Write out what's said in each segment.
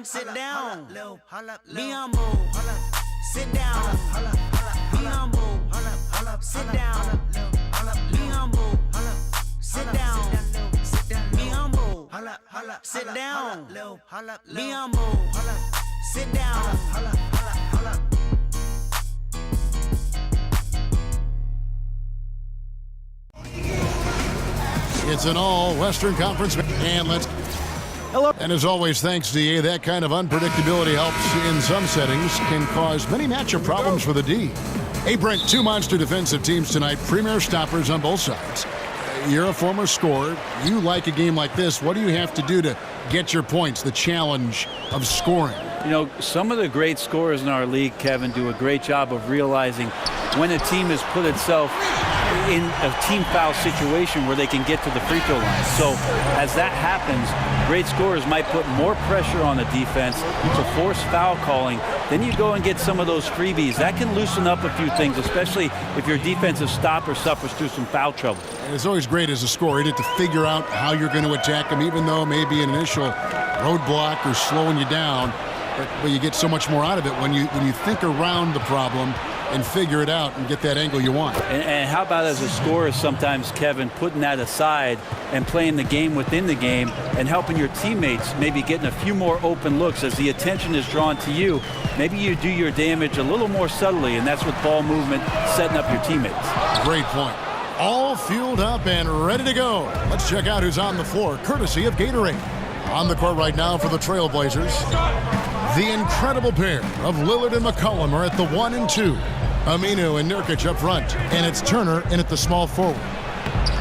Sit down. Be humble. Sit down. Be humble. Sit down. Be humble. Sit down. Be humble. Sit down. Be humble. Sit down. It's an all-Western Conference, and let's... Hello. And as always, thanks, DA. That kind of unpredictability helps in some settings, can cause many matchup problems for the D. Hey, Brent, two monster defensive teams tonight, premier stoppers on both sides. You're a former scorer. You like a game like this. What do you have to do to get your points, the challenge of scoring? You know, some of the great scorers in our league, Kevin, do a great job of realizing when a team has put itself in a team foul situation where they can get to the free throw line. So as that happens, great scorers might put more pressure on the defense to force foul calling. Then you go and get some of those freebies. That can loosen up a few things, especially if your defensive stopper suffers through some foul trouble. And it's always great as a scorer to figure out how you're going to attack them, even though maybe an initial roadblock or slowing you down. But you get so much more out of it when you think around the problem and figure it out and get that angle you want. And how about as a scorer sometimes, Kevin, putting that aside and playing the game within the game and helping your teammates, maybe getting a few more open looks as the attention is drawn to you. Maybe you do your damage a little more subtly, and that's with ball movement, setting up your teammates. Great point. All fueled up and ready to go. Let's check out who's on the floor, courtesy of Gatorade. On the court right now for the TrailBlazers, the incredible pair of Lillard and McCollum are at the 1 and 2. Aminu and Nurkic up front, and it's Turner in at the small forward.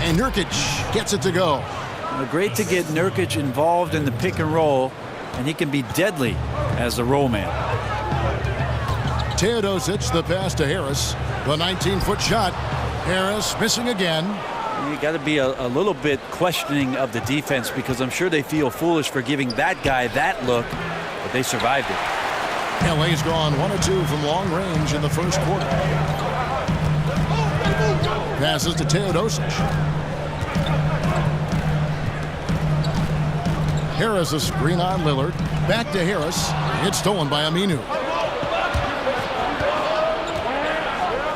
And Nurkic gets it to go. Great to get Nurkic involved in the pick and roll, and he can be deadly as the roll man. Teodosic, the pass to Harris. The 19-foot shot. Harris missing again. You got to be a little bit questioning of the defense because I'm sure they feel foolish for giving that guy that look, but they survived it. LA's gone 1 of 2 from long range in the first quarter. Passes to Teodosic. Harris a screen on Lillard. Back to Harris. It's stolen by Aminu.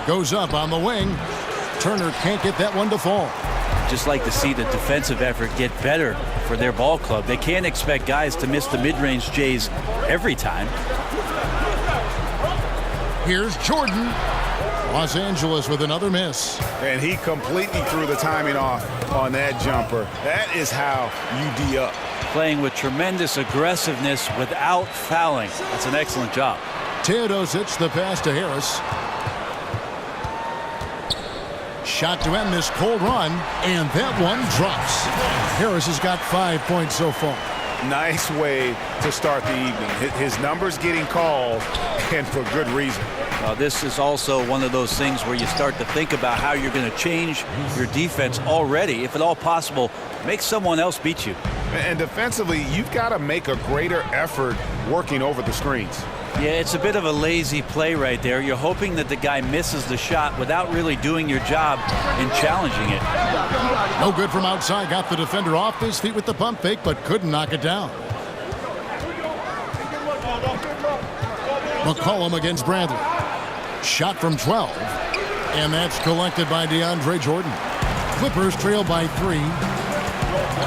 Goes up on the wing. Turner can't get that one to fall. Just like to see the defensive effort get better for their ball club. They can't expect guys to miss the mid-range Jays every time. Here's Jordan. Los Angeles with another miss. And he completely threw the timing off on that jumper. That is how you D up. Playing with tremendous aggressiveness without fouling. That's an excellent job. Teodosic, the pass to Harris. Shot to end this cold run, and that one drops. Harris has got 5 points so far. Nice way to start the evening. His numbers getting called, and for good reason. This is also one of those things where you start to think about how you're going to change your defense already. If at all possible, make someone else beat you. And defensively, you've got to make a greater effort working over the screens. Yeah, it's a bit of a lazy play right there. You're hoping that the guy misses the shot without really doing your job in challenging it. No good from outside. Got the defender off his feet with the pump fake, but couldn't knock it down. McCollum against Bradley. Shot from 12. And that's collected by DeAndre Jordan. Clippers trail by 3.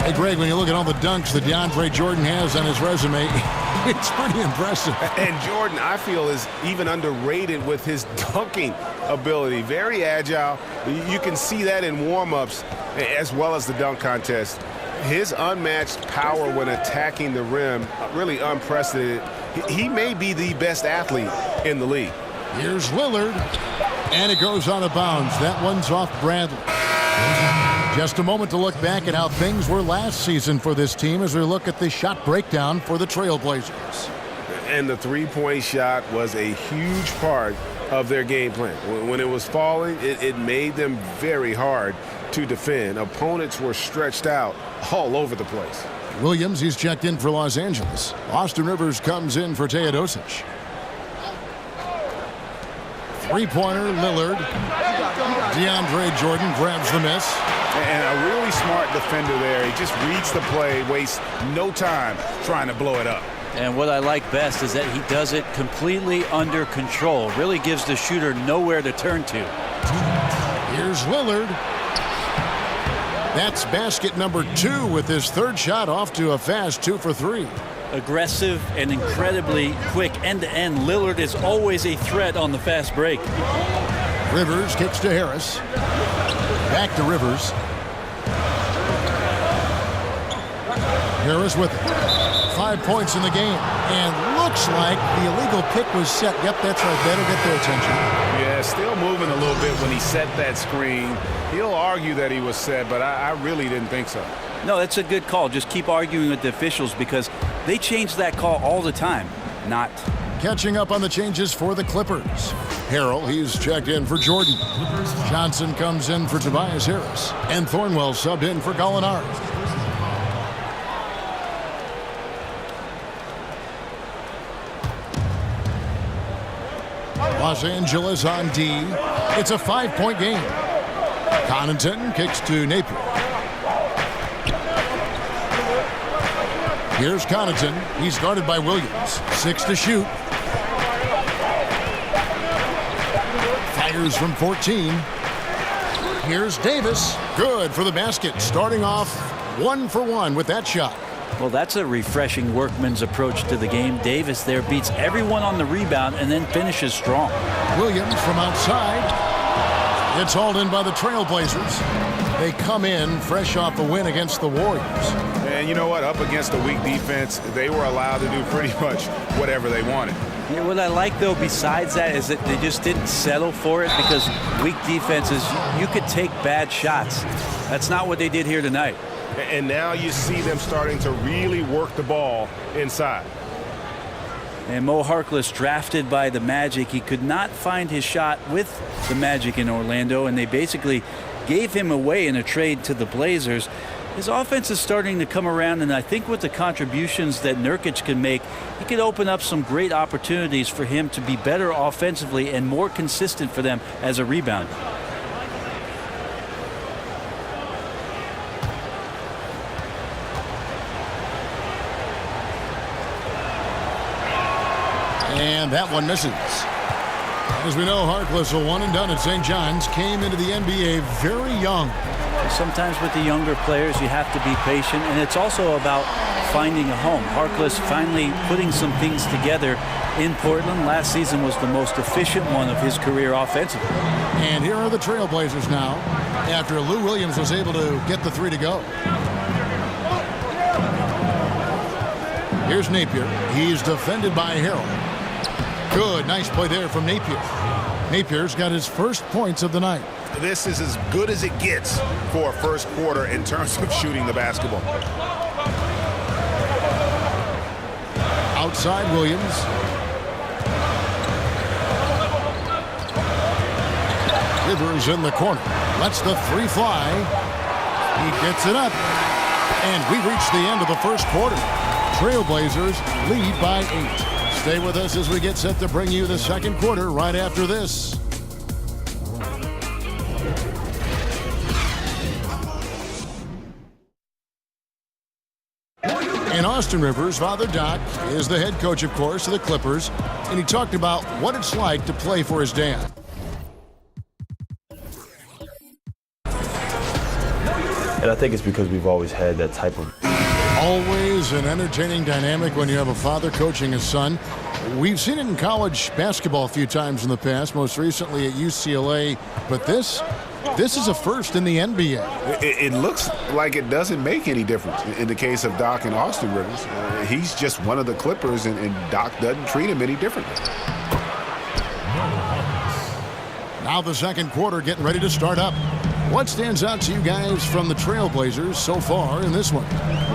Hey, Greg, when you look at all the dunks that DeAndre Jordan has on his resume, it's pretty impressive. And Jordan, I feel, is even underrated with his dunking ability. Very agile. You can see that in warm-ups as well as the dunk contest. His unmatched power when attacking the rim, really unprecedented. He may be the best athlete in the league. Here's Lillard, and it goes out of bounds. That one's off Bradley. Just a moment to look back at how things were last season for this team as we look at the shot breakdown for the TrailBlazers. And the three-point shot was a huge part of their game plan. When it was falling, it made them very hard to defend. Opponents were stretched out all over the place. Williams, he's checked in for Los Angeles. Austin Rivers comes in for Teodosic. Three-pointer, Lillard. DeAndre Jordan grabs the miss. And a really smart defender there. He just reads the play, wastes no time trying to blow it up. And what I like best is that he does it completely under control. Really gives the shooter nowhere to turn to. Here's Lillard. That's basket number 2 with his third shot off to a fast 2 for 3. Aggressive and incredibly quick end-to-end. Lillard is always a threat on the fast break. Rivers kicks to Harris. Back to Rivers. Harris with it. 5 points in the game. And looks like the illegal pick was set. Yep, that's right. Better get their attention. Yeah, still moving a little bit when he set that screen. He'll argue that he was set, but I really didn't think so. No, that's a good call. Just keep arguing with the officials because they change that call all the time. Not. Catching up on the changes for the Clippers. Harrell, he's checked in for Jordan. Johnson comes in for Tobias Harris. And Thornwell subbed in for Gallinari. Los Angeles on D. It's a 5-point game. Connaughton kicks to Napier. Here's Connaughton. He's guarded by Williams. 6 to shoot. Fires from 14. Here's Davis. Good for the basket. Starting off 1 for 1 with that shot. Well, that's a refreshing workman's approach to the game. Davis there beats everyone on the rebound and then finishes strong. Williams from outside. It's hauled in by the TrailBlazers. They come in fresh off a win against the Warriors. And you know what? Up against a weak defense, they were allowed to do pretty much whatever they wanted. Yeah, what I like, though, besides that, is that they just didn't settle for it because weak defenses, you could take bad shots. That's not what they did here tonight. And now you see them starting to really work the ball inside. And Mo Harkless, drafted by the Magic, he could not find his shot with the Magic in Orlando, and they basically gave him away in a trade to the Blazers. His offense is starting to come around, and I think with the contributions that Nurkic can make, he could open up some great opportunities for him to be better offensively and more consistent for them as a rebounder. And that one misses. As we know, Harkless, a one and done at St. John's, came into the NBA very young. Sometimes with the younger players, you have to be patient, and it's also about finding a home. Harkless finally putting some things together in Portland. Last season was the most efficient one of his career offensively. And here are the TrailBlazers now, after Lou Williams was able to get the 3 to go. Here's Napier. He's defended by Harrell. Good, nice play there from Napier. Napier's got his first points of the night. This is as good as it gets for a first quarter in terms of shooting the basketball. Outside Williams. Rivers in the corner. Lets the 3 fly. He gets it up. And we reach the end of the first quarter. TrailBlazers lead by 8. Stay with us as we get set to bring you the second quarter right after this. And Austin Rivers, Father Doc, is the head coach, of course, of the Clippers, and he talked about what it's like to play for his dad. And I think it's because we've always had that type of... Always an entertaining dynamic when you have a father coaching his son. We've seen it in college basketball a few times in the past, most recently at UCLA, but this is a first in the NBA. It looks like it doesn't make any difference in the case of Doc and Austin Rivers. He's just one of the Clippers, and Doc doesn't treat him any differently. Now the second quarter getting ready to start up. What stands out to you guys from the TrailBlazers so far in this one?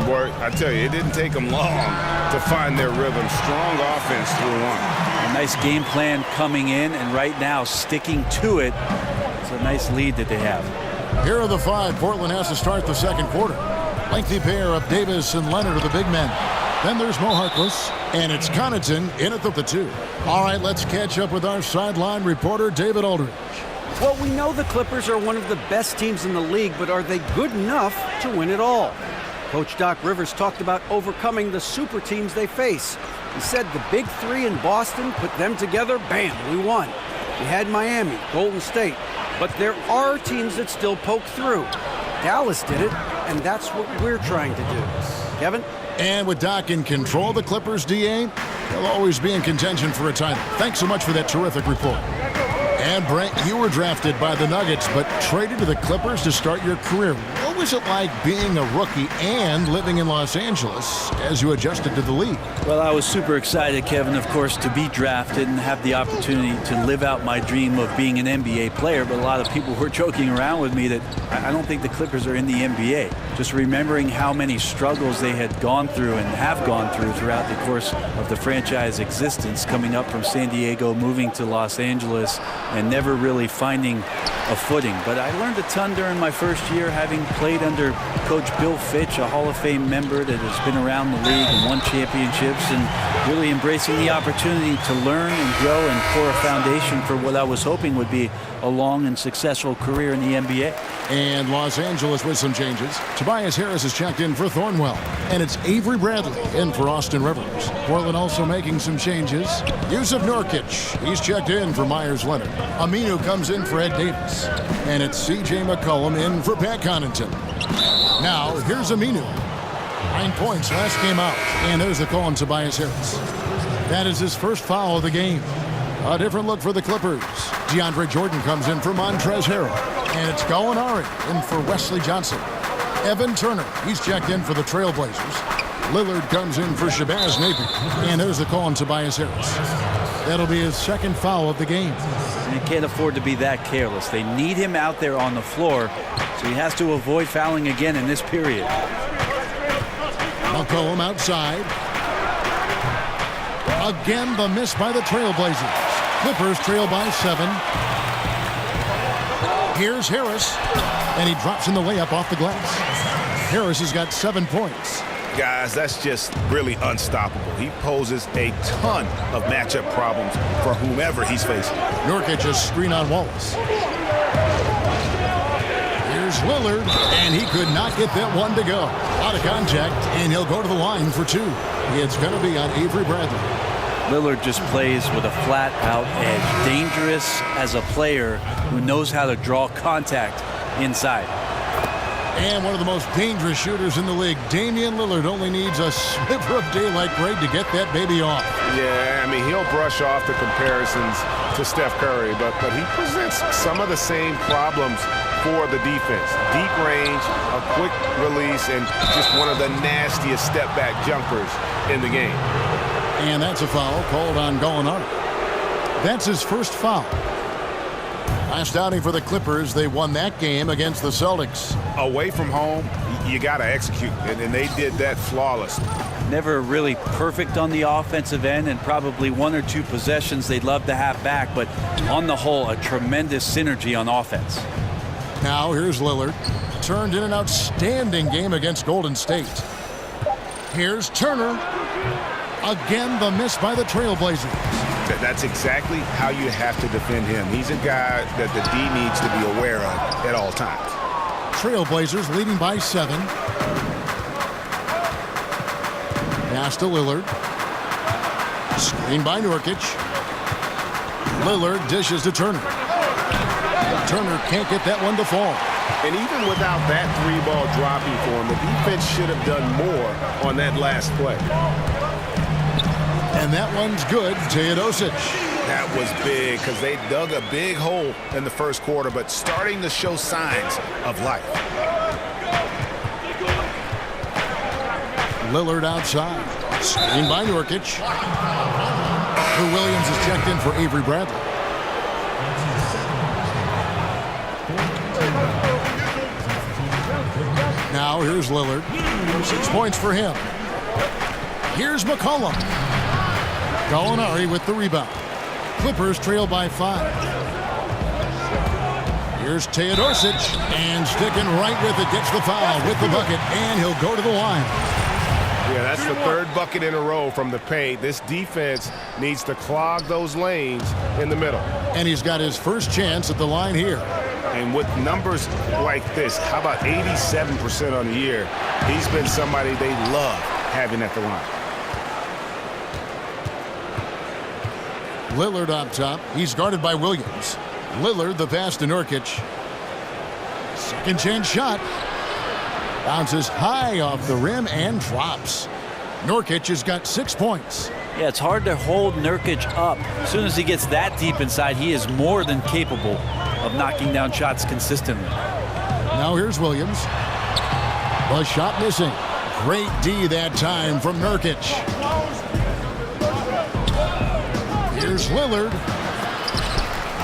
Boy, I tell you, it didn't take them long to find their rhythm. Strong offense through one. A nice game plan coming in, and right now sticking to it. It's a nice lead that they have. Here are the 5 Portland has to start the second quarter. Lengthy pair of Davis and Leonard are the big men. Then there's Mo Harkless, and it's Connaughton in at the 2. All right, let's catch up with our sideline reporter, David Aldridge. Well, we know the Clippers are one of the best teams in the league, but are they good enough to win it all? Coach Doc Rivers talked about overcoming the super teams they face. He said the big three in Boston, put them together, bam, we won. We had Miami, Golden State, but there are teams that still poke through. Dallas did it, and that's what we're trying to do. Kevin? And with Doc in control of the Clippers, DA, they'll always be in contention for a title. Thanks so much for that terrific report. And Brent, you were drafted by the Nuggets, but traded to the Clippers to start your career. What was it like being a rookie and living in Los Angeles as you adjusted to the league? Well, I was super excited, Kevin, of course, to be drafted and have the opportunity to live out my dream of being an NBA player. But a lot of people were joking around with me that I don't think the Clippers are in the NBA. Just remembering how many struggles they had gone through and have gone through throughout the course of the franchise existence, coming up from San Diego, moving to Los Angeles, and never really finding a footing. But I learned a ton during my first year, having played under Coach Bill Fitch, a Hall of Fame member that has been around the league and won championships, and really embracing the opportunity to learn and grow and pour a foundation for what I was hoping would be a long and successful career in the NBA. And Los Angeles with some changes. Tobias Harris is checked in for Thornwell. And it's Avery Bradley in for Austin Rivers. Portland also making some changes. Yusuf Nurkic, he's checked in for Myers Leonard. Aminu comes in for Ed Davis. And it's C.J. McCollum in for Pat Connaughton. Now, here's Aminu. 9 points last game out. And there's the call on Tobias Harris. That is his first foul of the game. A different look for the Clippers. DeAndre Jordan comes in for Montrezl Harrell. And it's Gallinari in for Wesley Johnson. Evan Turner, he's checked in for the TrailBlazers. Lillard comes in for Shabazz Napier. And there's the call on Tobias Harris. That'll be his second foul of the game. And you can't afford to be that careless. They need him out there on the floor, so he has to avoid fouling again in this period. McCollum outside. Again, the miss by the TrailBlazers. Clippers trail by 7. Here's Harris, and he drops in the layup off the glass. Harris has got 7 points. Guys, that's just really unstoppable. He poses a ton of matchup problems for whomever he's facing. Nurkic just screen on Wallace. Here's Lillard, and he could not get that one to go. Out of contact, and he'll go to the line for 2. It's going to be on Avery Bradley. Lillard just plays with a flat-out edge. Dangerous as a player who knows how to draw contact inside. And one of the most dangerous shooters in the league, Damian Lillard, only needs a sliver of daylight grade to get that baby off. Yeah, I mean, he'll brush off the comparisons to Steph Curry, but he presents some of the same problems for the defense. Deep range, a quick release, and just one of the nastiest step-back jumpers in the game. And that's a foul called on Gallinari. That's his first foul. Last outing for the Clippers, they won that game against the Celtics. Away from home, you got to execute, and they did that flawlessly. Never really perfect on the offensive end, and probably 1 or 2 possessions they'd love to have back, but on the whole, a tremendous synergy on offense. Now here's Lillard. Turned in an outstanding game against Golden State. Here's Turner. Again, the miss by the TrailBlazers. That's exactly how you have to defend him. He's a guy that the D needs to be aware of at all times. TrailBlazers leading by 7. Pass to Lillard. Screen by Nurkic. Lillard dishes to Turner. Turner can't get that one to fall. And even without that 3-ball dropping for him, the defense should have done more on that last play. And that one's good. Teodosic. That was big because they dug a big hole in the first quarter, but starting to show signs of life. Lillard outside. Screen by Nurkic. Lou Williams is checked in for Avery Bradley. Now here's Lillard. 6 points for him. Here's McCollum. Gallinari with the rebound. Clippers trail by 5. Here's Teodosic, and sticking right with it, gets the foul with the bucket, and he'll go to the line. Yeah, that's the 3rd bucket in a row from the paint. This defense needs to clog those lanes in the middle. And he's got his first chance at the line here. And with numbers like this, how about 87% on the year? He's been somebody they love having at the line. Lillard up top. He's guarded by Williams. Lillard, the pass to Nurkic. Second chance shot. Bounces high off the rim and drops. Nurkic has got 6 points. Yeah, it's hard to hold Nurkic up. As soon as he gets that deep inside, he is more than capable of knocking down shots consistently. Now here's Williams. The shot missing. Great D that time from Nurkic. Here's Lillard.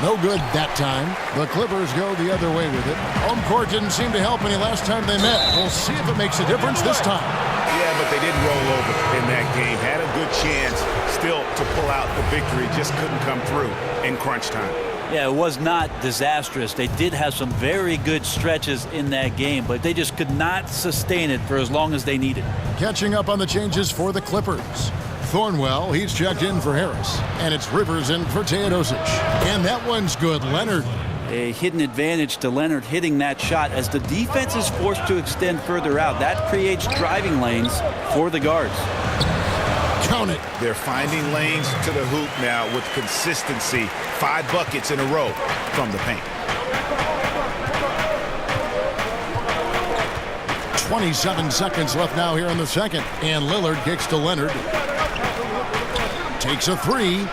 No good that time. The Clippers go the other way with it. Home court didn't seem to help any last time they met. We'll see if it makes a difference this time. Yeah, but they didn't roll over in that game. Had a good chance still to pull out the victory. Just couldn't come through in crunch time. Yeah, it was not disastrous. They did have some very good stretches in that game, but they just could not sustain it for as long as they needed. Catching up on the changes for the Clippers. Thornwell, he's checked in for Harris. And it's Rivers in for Teodosic. And that one's good. Leonard. A hidden advantage to Leonard hitting that shot as the defense is forced to extend further out. That creates driving lanes for the guards. Count it. They're finding lanes to the hoop now with consistency. 5 buckets in a row from the paint. 27 seconds left now here in the second. And Lillard kicks to Leonard. Takes a 3.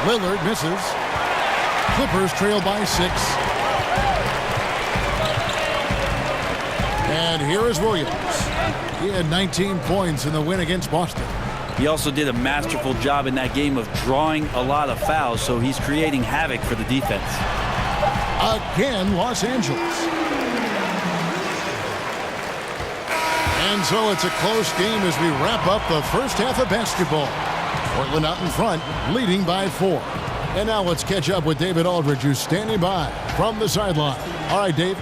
Lillard misses. Clippers trail by 6. And here is Williams. He had 19 points in the win against Boston. He also did a masterful job in that game of drawing a lot of fouls, so he's creating havoc for the defense. Again, Los Angeles. And so it's a close game as we wrap up the first half of basketball. Portland out in front, leading by 4. And now let's catch up with David Aldridge, who's standing by from the sideline. All right, Dave.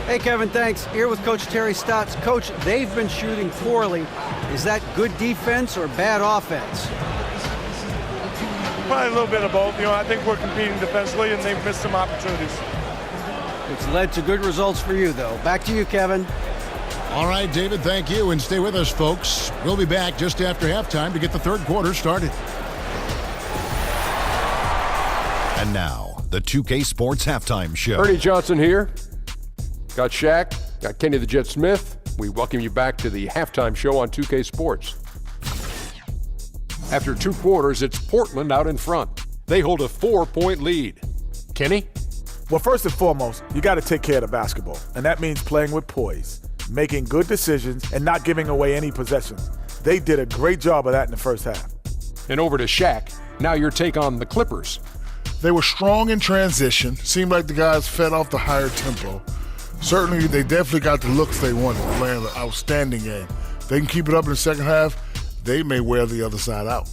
Hey, Kevin, thanks. Here with Coach Terry Stotts. Coach, they've been shooting poorly. Is that good defense or bad offense? Probably a little bit of both. I think we're competing defensively, and they've missed some opportunities. It's led to good results for you, though. Back to you, Kevin. All right, David, thank you. And stay with us, folks. We'll be back just after halftime to get the third quarter started. And now, the 2K Sports Halftime Show. Ernie Johnson here. Got Shaq, got Kenny the Jet Smith. We welcome you back to the halftime show on 2K Sports. After 2 quarters, it's Portland out in front. They hold a 4-point lead. Kenny? Well, first and foremost, you got to take care of the basketball, and that means playing with poise, making good decisions, and not giving away any possessions. They did a great job of that in the first half. And over to Shaq. Now your take on the Clippers. They were strong in transition. Seemed like the guys fed off the higher tempo. Certainly, they definitely got the looks they wanted, playing an outstanding game. They can keep it up in the second half, they may wear the other side out.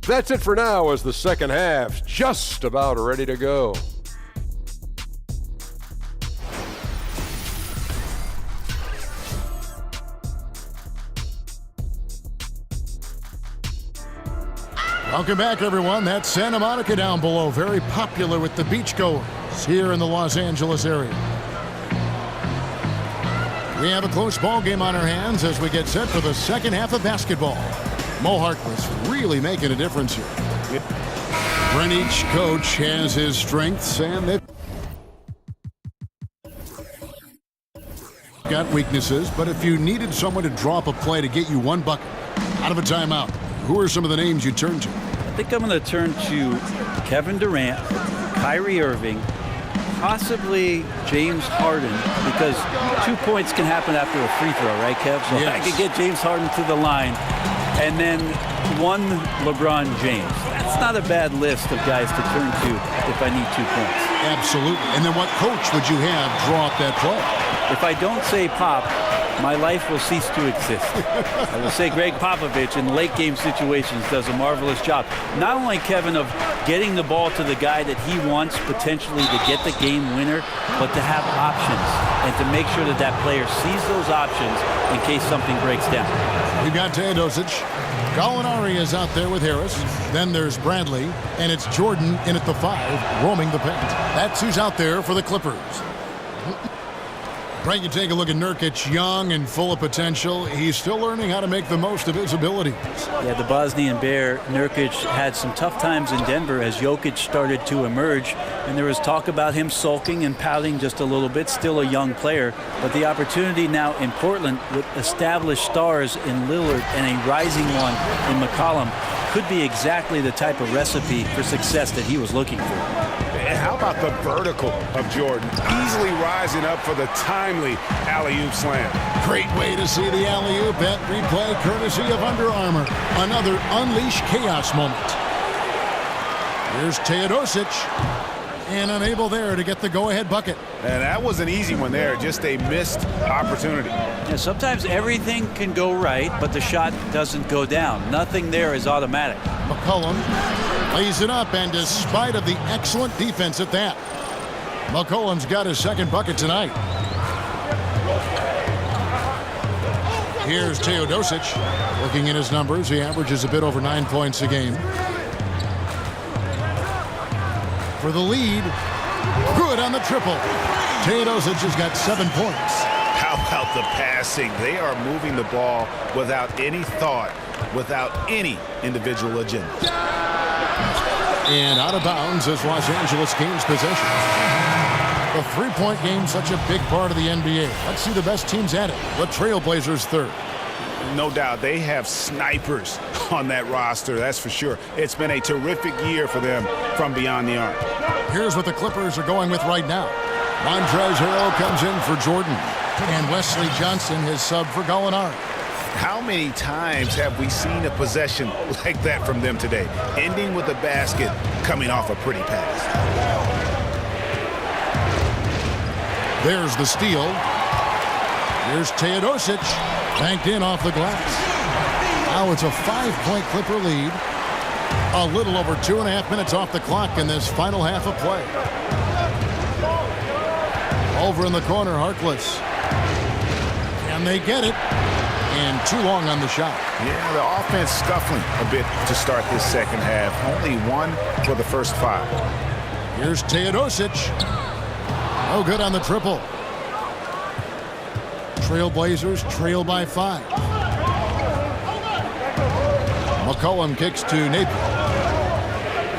That's it for now as the second half's just about ready to go. Welcome back, everyone. That's Santa Monica down below. Very popular with the beachgoers here in the Los Angeles area. We have a close ball game on our hands as we get set for the second half of basketball. Mo Harkless really making a difference here. When each coach has his strengths and they've got weaknesses, but if you needed someone to draw up a play to get you 1 bucket out of a timeout, who are some of the names you turn to? I think I'm going to turn to Kevin Durant, Kyrie Irving, possibly James Harden, because 2 points can happen after a free throw, right, Kev? So yes. I could get James Harden to the line, and then 1 LeBron James. That's not a bad list of guys to turn to if I need 2 points. Absolutely. And then what coach would you have draw up that play? If I don't say Pop, my life will cease to exist. I will say Greg Popovich in late game situations does a marvelous job. Not only, Kevin, of getting the ball to the guy that he wants potentially to get the game winner, but to have options and to make sure that that player sees those options in case something breaks down. We've got Teodosic. Gallinari is out there with Harris. Then there's Bradley, and it's Jordan in at the 5, roaming the paint. That's who's out there for the Clippers. Frank, you take a look at Nurkic, young and full of potential. He's still learning how to make the most of his abilities. Yeah, the Bosnian Bear, Nurkic, had some tough times in Denver as Jokic started to emerge, and there was talk about him sulking and pouting just a little bit, still a young player. But the opportunity now in Portland with established stars in Lillard and a rising one in McCollum could be exactly the type of recipe for success that he was looking for. And how about the vertical of Jordan? Easily rising up for the timely alley-oop slam. Great way to see the alley-oop. That replay courtesy of Under Armour. Another Unleash Chaos moment. Here's Teodosic. And unable there to get the go-ahead bucket. And that was an easy one there. Just a missed opportunity. Yeah, sometimes everything can go right, but the shot doesn't go down. Nothing there is automatic. McCollum lays it up, and despite of the excellent defense at that, McCollum's got his second bucket tonight. Here's Teodosic. Looking at his numbers, he averages a bit over 9 points a game. For the lead, good on the triple. Teodosic has got 7 points. How about the passing? They are moving the ball without any thought, without any individual agenda. And out of bounds as Los Angeles gains possession. The three-point game, such a big part of the NBA. Let's see the best teams at it. The TrailBlazers third. No doubt they have snipers on that roster, that's for sure. It's been a terrific year for them from beyond the arc. Here's what the Clippers are going with right now. Montrezl Harrell comes in for Jordan, and Wesley Johnson his sub for Gallinari. How many times have we seen a possession like that from them today, ending with a basket coming off a pretty pass? There's the steal. Here's Teodosic, banked in off the glass. Now it's a 5-point Clipper lead. A little over 2.5 minutes off the clock in this final half of play. Over in the corner, Harkless. Can they get it? And too long on the shot. Yeah, the offense scuffling a bit to start this second half. Only 1 for the first 5. Here's Teodosic. No good on the triple. TrailBlazers trail by 5. McCollum kicks to Napier.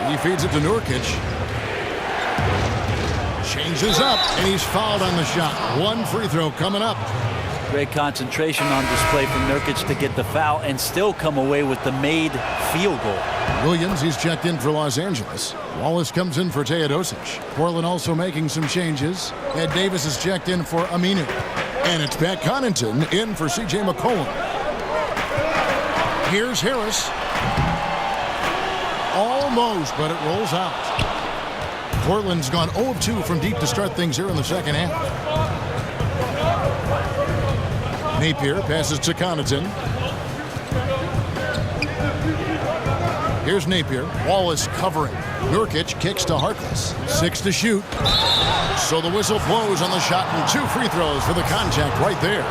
He feeds it to Nurkic. Changes up, and he's fouled on the shot. 1 free throw coming up. Great concentration on display from Nurkic to get the foul and still come away with the made field goal. Williams, he's checked in for Los Angeles. Wallace comes in for Teodosic. Portland also making some changes. Ed Davis is checked in for Aminu. And it's Pat Connaughton in for C.J. McCollum. Here's Harris. Almost, but it rolls out. Portland's gone 0 of 2 from deep to start things here in the second half. Napier passes to Connaughton. Here's Napier. Wallace covering. Nurkic kicks to Harkless. 6 to shoot. So the whistle blows on the shot and 2 free throws for the contact right there.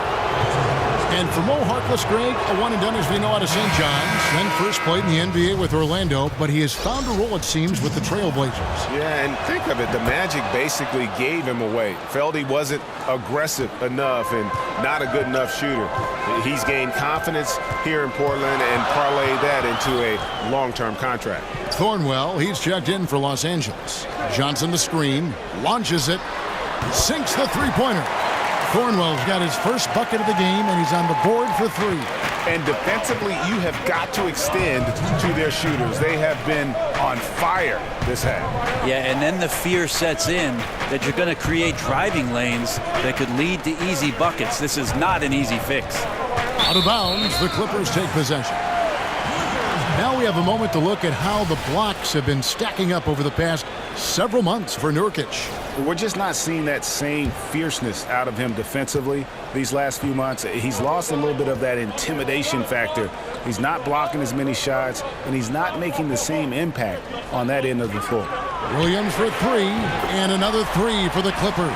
And for Mo Harkless, Greg, a one-and-done as we know out of St. John's. Then first played in the NBA with Orlando, but he has found a role, it seems, with the TrailBlazers. Yeah, and think of it. The Magic basically gave him away. Felt he wasn't aggressive enough and not a good enough shooter. He's gained confidence here in Portland and parlayed that into a long-term contract. Thornwell, he's checked in for Los Angeles. Johnson the screen, launches it, sinks the three-pointer. Thornwell's got his first bucket of the game, and he's on the board for 3. And defensively, you have got to extend to their shooters. They have been on fire this half. Yeah, and then the fear sets in that you're going to create driving lanes that could lead to easy buckets. This is not an easy fix. Out of bounds, the Clippers take possession. Now we have a moment to look at how the blocks have been stacking up over the past several months for Nurkic. We're just not seeing that same fierceness out of him defensively these last few months. He's lost a little bit of that intimidation factor. He's not blocking as many shots, and he's not making the same impact on that end of the floor. Williams for three, and another three for the Clippers.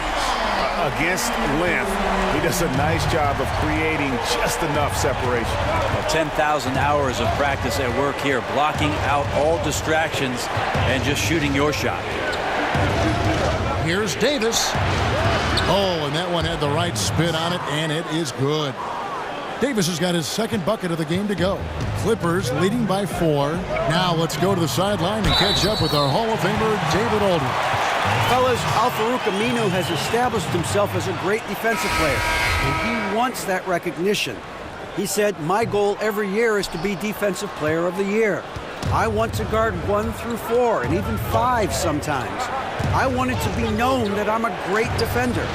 Against length, he does a nice job of creating just enough separation. Well, 10,000 hours of practice at work here, blocking out all distractions and just shooting your shot. Here's Davis. Oh, and that one had the right spin on it, and it is good. Davis has got his second bucket of the game to go. Clippers leading by 4. Now let's go to the sideline and catch up with our Hall of Famer, David Aldridge. Fellas, Al-Farouq Aminu has established himself as a great defensive player, and he wants that recognition. He said, my goal every year is to be Defensive Player of the Year. I want to guard 1 through 4 and even 5 sometimes. I want it to be known that I'm a great defender.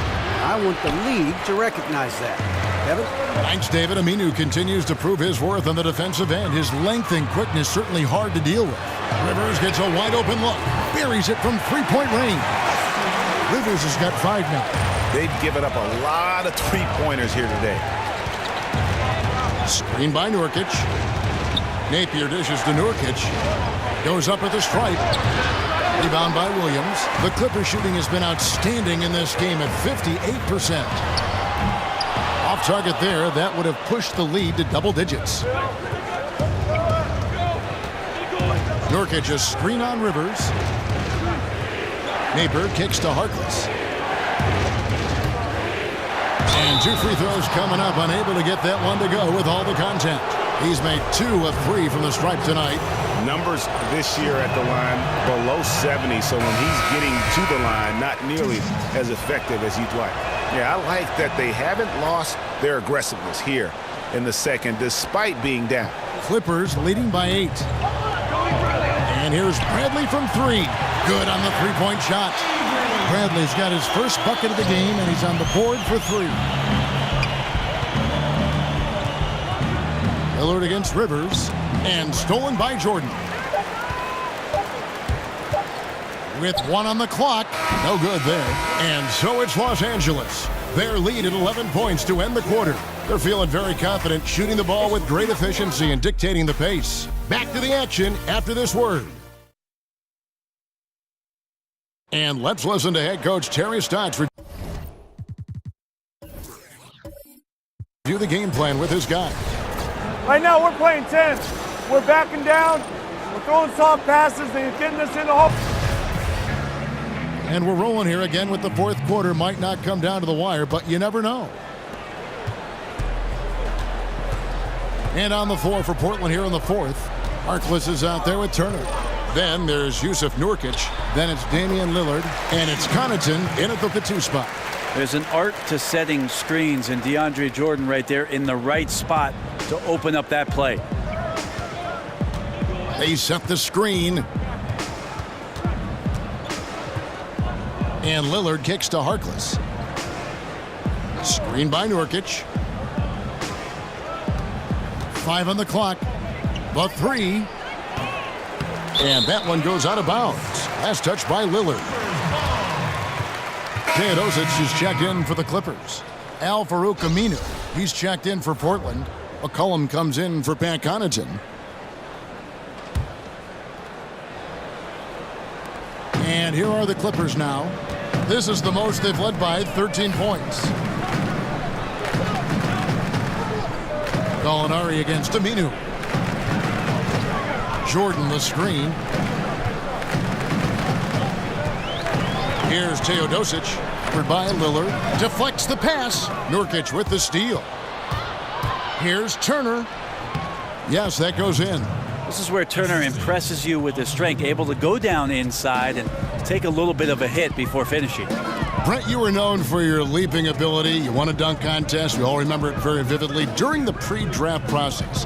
I want the league to recognize that. Kevin? Thanks, David. Aminu continues to prove his worth on the defensive end. His length and quickness certainly hard to deal with. Rivers gets a wide open look. Buries it from three-point range. Rivers has got 5 now. They've given up a lot of three-pointers here today. Screen by Nurkic. Napier dishes to Nurkic. Goes up at the stripe. Rebound by Williams. The Clippers shooting has been outstanding in this game at 58%. Off target there, that would have pushed the lead to double digits. Nurkic a screen on Rivers. Napier kicks to Harkless. And 2 free throws coming up, unable to get that one to go with all the contact. He's made 2 of 3 from the stripe tonight. Numbers this year at the line below 70, so when he's getting to the line, not nearly as effective as you'd like. Yeah, I like that they haven't lost their aggressiveness here in the second, despite being down. Clippers leading by 8. And here's Bradley from 3. Good on the three-point shot. Bradley's got his first bucket of the game, and he's on the board for 3. Lillard against Rivers, and stolen by Jordan. With 1 on the clock, no good there. And so it's Los Angeles. Their lead at 11 points to end the quarter. They're feeling very confident, shooting the ball with great efficiency and dictating the pace. Back to the action after this word. And let's listen to head coach Terry Stotts review the game plan with his guys. Right now, we're playing 10. We're backing down. We're throwing soft passes. They're getting us in the hole. And we're rolling here again with the fourth quarter. Might not come down to the wire, but you never know. And on the floor for Portland here in the fourth. Harkless is out there with Turner. Then there's Yusuf Nurkic. Then it's Damian Lillard. And it's Connaughton in at the 2 spot. There's an art to setting screens, and DeAndre Jordan right there in the right spot to open up that play. They set the screen. And Lillard kicks to Harkless. Screen by Nurkic. 5 on the clock. The 3. And that one goes out of bounds. Last touch by Lillard. Teodosic is checked in for the Clippers. Al-Farouq Aminu, he's checked in for Portland. McCollum comes in for Pat Connaughton. And here are the Clippers now. This is the most they've led by, 13 points. Gallinari against Aminu. Jordan the screen. Here's Teodosic, covered by Lillard. Deflects the pass. Nurkic with the steal. Here's Turner. Yes, that goes in. This is where Turner impresses you with his strength, able to go down inside and take a little bit of a hit before finishing. Brent, you were known for your leaping ability. You won a dunk contest. We all remember it very vividly. During the pre-draft process,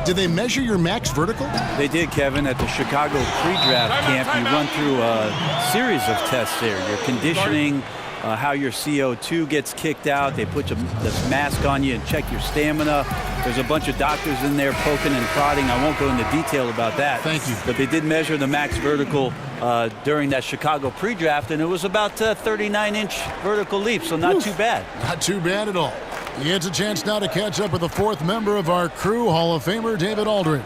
did they measure your max vertical? They did, Kevin. At the Chicago pre-draft camp, you run through a series of tests there. Your conditioning, how your CO2 gets kicked out. They put this mask on you and check your stamina. There's a bunch of doctors in there poking and prodding. I won't go into detail about that. Thank you. But they did measure the max vertical during that Chicago pre-draft, and it was about 39-inch vertical leap, so not too bad. Not too bad at all. He gets a chance now to catch up with the fourth member of our crew, Hall of Famer David Aldridge.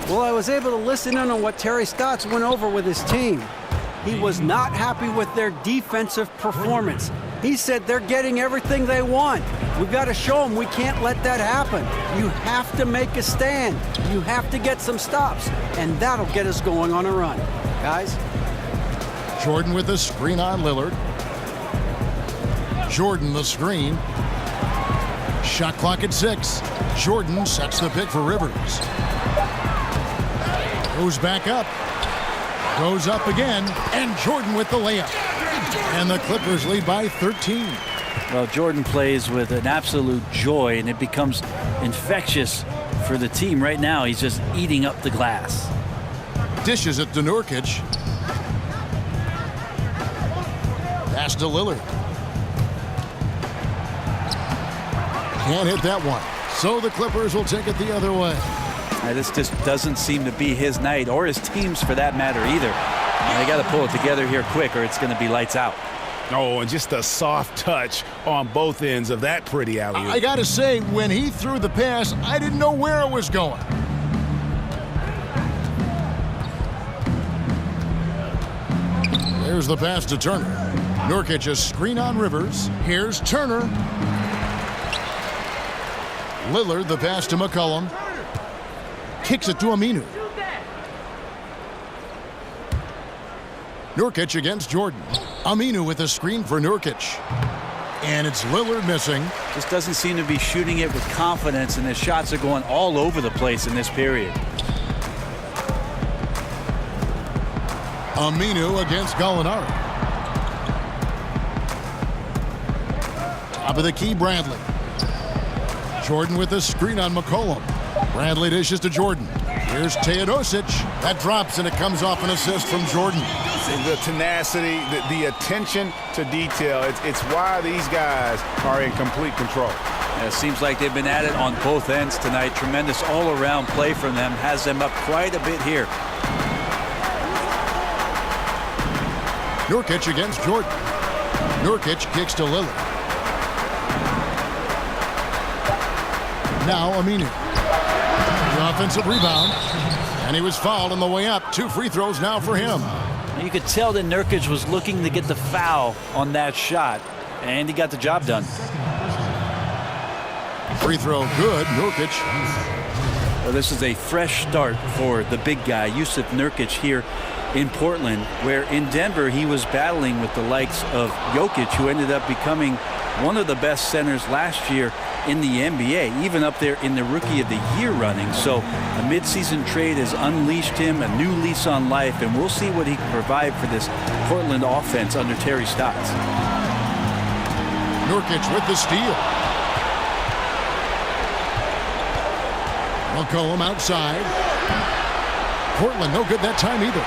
Well, I was able to listen in on what Terry Stotts went over with his team. He was not happy with their defensive performance. He said they're getting everything they want. We've got to show them we can't let that happen. You have to make a stand. You have to get some stops, and that'll get us going on a run. Guys? Jordan with the screen on Lillard. Jordan the screen. Shot clock at 6. Jordan sets the pick for Rivers. Goes back up. Goes up again. And Jordan with the layup. And the Clippers lead by 13. Well, Jordan plays with an absolute joy, and it becomes infectious for the team. Right now, he's just eating up the glass. Dishes it to Nurkic. Pass to Lillard. Can't hit that one. So the Clippers will take it the other way. This just doesn't seem to be his night, or his team's for that matter either. They got to pull it together here quick, or it's going to be lights out. Oh, and just a soft touch on both ends of that pretty alley-oop. I got to say, when he threw the pass, I didn't know where it was going. There's the pass to Turner. Nurkic a screen on Rivers. Here's Turner. Lillard the pass to McCollum. Kicks it to Aminu. Nurkic against Jordan. Aminu with a screen for Nurkic. And it's Lillard missing. Just doesn't seem to be shooting it with confidence, and his shots are going all over the place in this period. Aminu against Gallinari. Top of the key, Bradley. Jordan with a screen on McCollum. Bradley dishes to Jordan. Here's Teodosic. That drops, and it comes off an assist from Jordan. The tenacity, the attention to detail, it's why these guys are in complete control. It seems like they've been at it on both ends tonight. Tremendous all-around play from them. Has them up quite a bit here. Nurkic against Jordan. Nurkic kicks to Lillard. Now Aminu. The offensive rebound. And he was fouled on the way up. 2 free throws now for him. You could tell that Nurkic was looking to get the foul on that shot, and he got the job done. Free throw good, Nurkic. Well, this is a fresh start for the big guy, Yusuf Nurkic, here in Portland, where in Denver he was battling with the likes of Jokic, who ended up becoming one of the best centers last year in the NBA, even up there in the Rookie of the Year running. So a midseason trade has unleashed him, a new lease on life, and we'll see what he can provide for this Portland offense under Terry Stotts. Nurkic with the steal. McCollum outside. Portland no good that time either.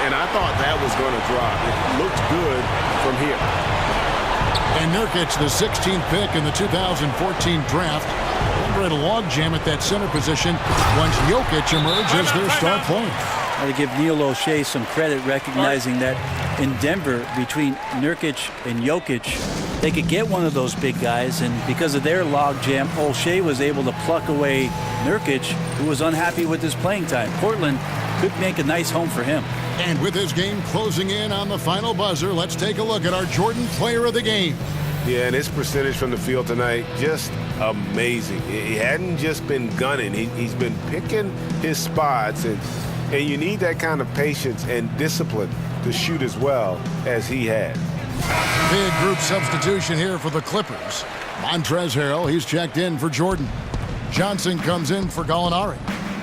And I thought that was going to drop. It looked good from here. And Nurkic, the 16th pick in the 2014 draft, had a logjam at that center position once Jokic emerged as their star player. I got to give Neil O'Shea some credit, recognizing that in Denver, between Nurkic and Jokic, they could get one of those big guys, and because of their logjam, O'Shea was able to pluck away Nurkic, who was unhappy with his playing time. Portland could make a nice home for him. And with this game closing in on the final buzzer, let's take a look at our Jordan Player of the Game. Yeah, and his percentage from the field tonight, just amazing. He hadn't just been gunning. He's been picking his spots, and you need that kind of patience and discipline to shoot as well as he had. Big group substitution here for the Clippers. Montrezl Harrell, he's checked in for Jordan. Johnson comes in for Gallinari.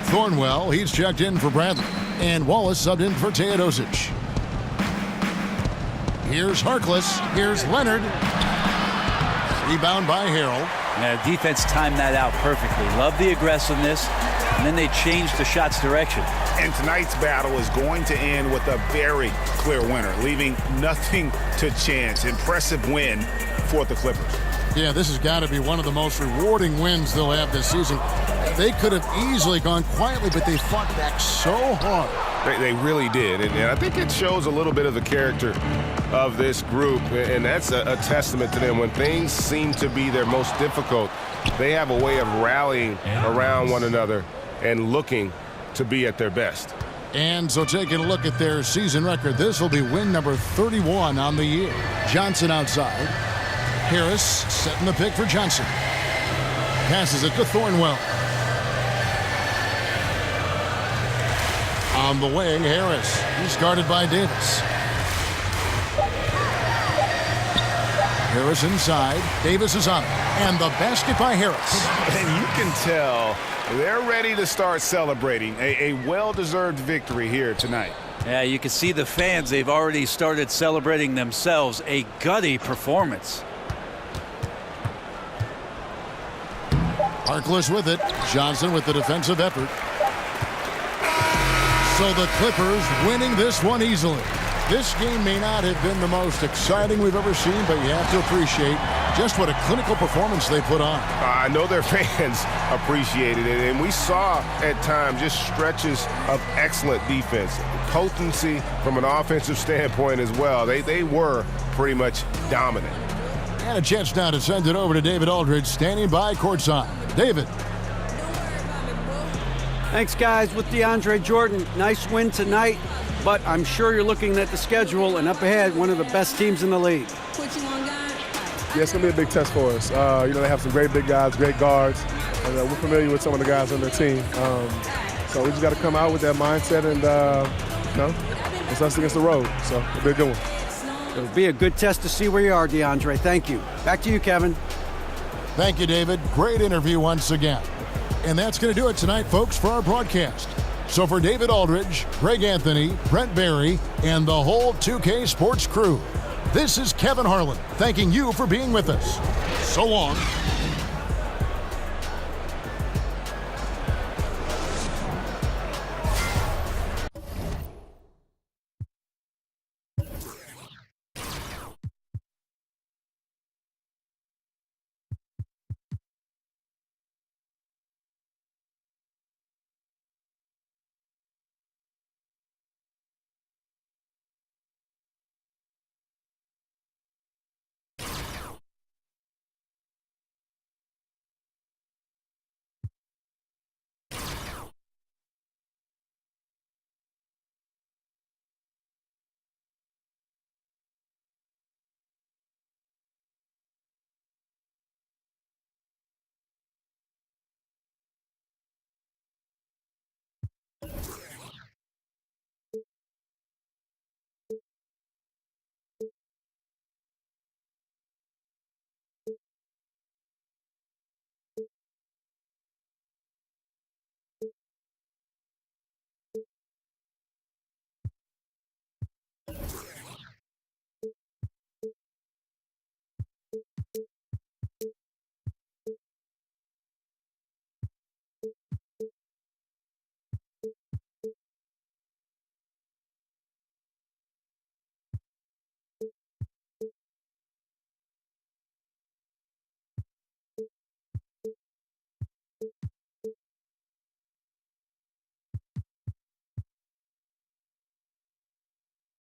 Thornwell, he's checked in for Bradley. And Wallace subbed in for Teodosic. Here's Harkless. Here's Leonard. Rebound by Harrell. Yeah, defense timed that out perfectly. Love the aggressiveness, and then they changed the shot's direction. And tonight's battle is going to end with a very clear winner, leaving nothing to chance. Impressive win for the Clippers. Yeah, this has got to be one of the most rewarding wins they'll have this season. They could have easily gone quietly, but they fought back so hard. They really did, and I think it shows a little bit of the character of this group, and that's a testament to them. When things seem to be their most difficult, they have a way of rallying around one another and looking to be at their best. And so taking a look at their season record, this will be win number 31 on the year. Johnson outside. Harris setting the pick for Johnson. Passes it to Thornwell. On the wing, Harris. He's guarded by Davis. Harris inside. Davis is on it. And the basket by Harris. And you can tell they're ready to start celebrating a well-deserved victory here tonight. Yeah, you can see the fans. They've already started celebrating themselves. A gutty performance. Harkless with it. Johnson with the defensive effort. So the Clippers winning this one easily. This game may not have been the most exciting we've ever seen, but you have to appreciate just what a clinical performance they put on. I know their fans appreciated it, and we saw at times just stretches of excellent defense. Potency from an offensive standpoint as well. They were pretty much dominant. And a chance now to send it over to David Aldridge, standing by courtside. David. Thanks, guys. With DeAndre Jordan, nice win tonight, but I'm sure you're looking at the schedule and up ahead, one of the best teams in the league. Yeah, it's going to be a big test for us. They have some great big guys, great guards, and we're familiar with some of the guys on their team. So we just got to come out with that mindset and, it's us against the road. So it'll be a good one. It'll be a good test to see where you are, DeAndre. Thank you. Back to you, Kevin. Thank you, David. Great interview once again. And that's going to do it tonight, folks, for our broadcast. So for David Aldridge, Greg Anthony, Brent Barry, and the whole 2K Sports crew, this is Kevin Harlan thanking you for being with us. So long.